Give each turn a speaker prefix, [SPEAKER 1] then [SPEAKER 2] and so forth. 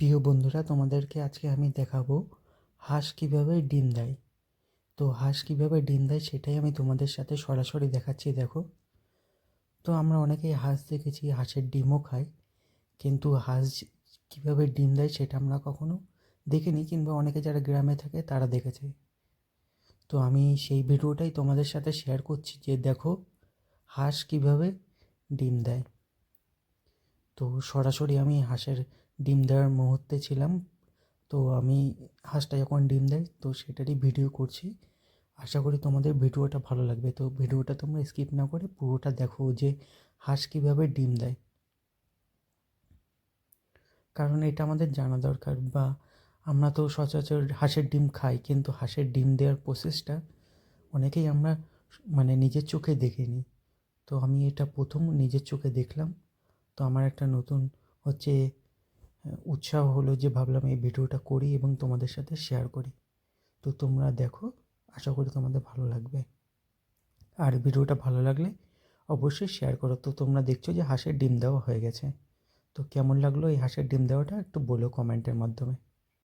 [SPEAKER 1] প্রিয় বন্ধুরা, তোমাদেরকে আজকে আমি দেখাবো হাঁস কীভাবে ডিম দেয়। তো হাঁস কীভাবে ডিম দেয় সেটাই আমি তোমাদের সাথে সরাসরি দেখাচ্ছি। দেখো, তো আমরা অনেকেই হাঁস দেখেছি, হাঁসের ডিমও খাই, কিন্তু হাঁস কীভাবে ডিম দেয় সেটা আমরা কখনো দেখিনি, কিংবা অনেকে যারা গ্রামে থাকে তারা দেখেছে। তো আমি সেই ভিডিওটাই তোমাদের সাথে শেয়ার করছি যে দেখো হাঁস কীভাবে ডিম দেয়। তো সরাসরি আমি হাঁসের ডিম দেওয়ার মুহূর্তে ছিলাম। তো আমি হাঁসটা যখন ডিম দেয় তো সেটারই ভিডিও করছি। আশা করি তোমাদের ভিডিওটা ভালো লাগবে। তো ভিডিওটা তোমরা স্কিপ না করে পুরোটা দেখো যে হাঁস কীভাবে ডিম দেয়, কারণ এটা আমাদের জানা দরকার। বা আমরা তো সচরাচর হাঁসের ডিম খাই, কিন্তু হাঁসের ডিম দেওয়ার প্রসেসটা অনেকেই আমরা নিজের চোখে দেখিনি। তো আমি এটা প্রথম নিজের চোখে দেখলাম। তো আমার একটা নতুন হচ্ছে উৎসাহ হলো, যে ভাবলাম এই ভিডিওটা করি এবং তোমাদের সাথে শেয়ার করি। তো তোমরা দেখো, আশা করি তোমাদের ভালো লাগবে। আর ভিডিওটা ভালো লাগলে অবশ্যই শেয়ার করো। তো তোমরা দেখছো যে হাঁসের ডিম দেওয়া হয়ে গেছে। তো কেমন লাগলো এই হাঁসের ডিম দেওয়াটা একটু বলো কমেন্টের মাধ্যমে।